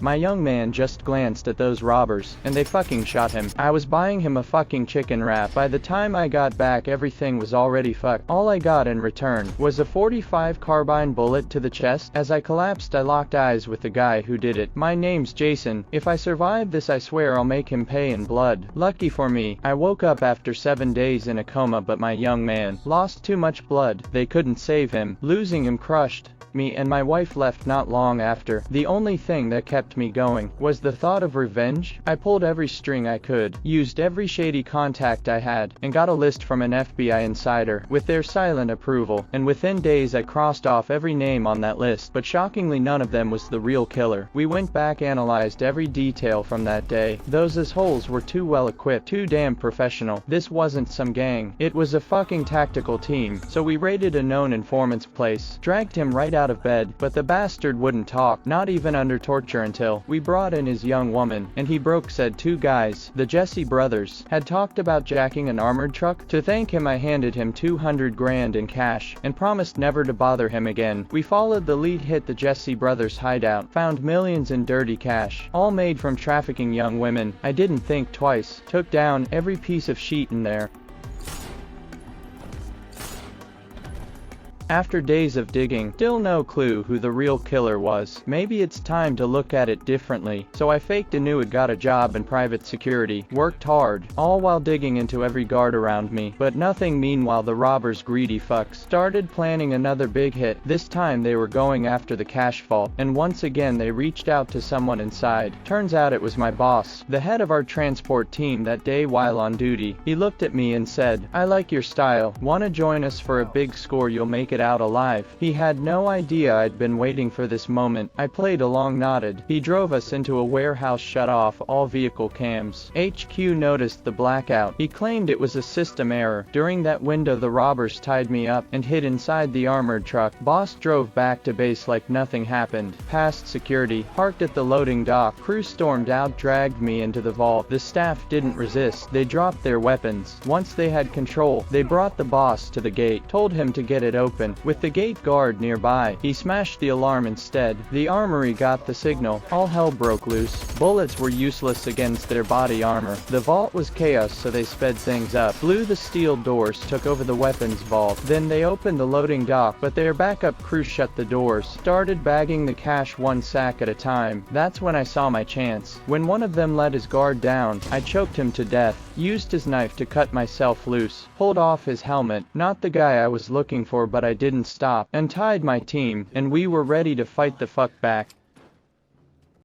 My young man just glanced at those robbers, and they fucking shot him. I was buying him a fucking chicken wrap. By the time I got back, everything was already fucked. All I got in return was a .45 carbine bullet to the chest. As I collapsed, I locked eyes with the guy who did it. My name's Jason. If I survive this, I swear I'll make him pay in blood. Lucky for me, I woke up after 7 days in a coma, but my young man lost too much blood. They couldn't save him. Losing him crushed me, and my wife left not long after. The only thing that kept me going was the thought of revenge. I pulled every string I could, used every shady contact I had, and got a list from an FBI insider with their silent approval, and within days I crossed off every name on that list, but shockingly none of them was the real killer. We went back, analyzed every detail from that day. Those assholes were too well equipped, too damn professional. This wasn't some gang, it was a fucking tactical team. So we raided a known informant's place, dragged him right out of bed, but the bastard wouldn't talk, not even under torture, until we brought in his young woman, and he broke. Said two guys, the Jesse brothers, had talked about jacking an armored truck. To thank him, I handed him 200 grand in cash, and promised never to bother him again. We followed the lead, hit the Jesse brothers' hideout, found millions in dirty cash, all made from trafficking young women. I didn't think twice, took down every piece of sheet in there. After days of digging, still no clue who the real killer was. Maybe it's time to look at it differently. So I faked and knew it, got a job in private security, worked hard, all while digging into every guard around me. But nothing. Meanwhile, the robbers, greedy fucks, started planning another big hit. This time they were going after the cash vault, and once again they reached out to someone inside. Turns out it was my boss, the head of our transport team that day while on duty. He looked at me and said, "I like your style. Wanna join us for a big score? You'll make it out alive." He had no idea I'd been waiting for this moment. I played along, nodded. He drove us into a warehouse, shut off all vehicle cams. HQ noticed the blackout. He claimed it was a system error. During that window, the robbers tied me up and hid inside the armored truck. Boss drove back to base like nothing happened. Past security, parked at the loading dock. Crew stormed out, dragged me into the vault. The staff didn't resist. They dropped their weapons. Once they had control, they brought the boss to the gate, told him to get it open. With the gate guard nearby, he smashed the alarm instead. The armory got the signal. All hell broke loose. Bullets were useless against their body armor. The vault was chaos, so they sped things up. Blew the steel doors, took over the weapons vault. Then they opened the loading dock, but their backup crew shut the doors. Started bagging the cash one sack at a time. That's when I saw my chance. When one of them let his guard down, I choked him to death. Used his knife to cut myself loose. Pulled off his helmet. Not the guy I was looking for, but I didn't stop. Untied my team, and we were ready to fight the fuck back.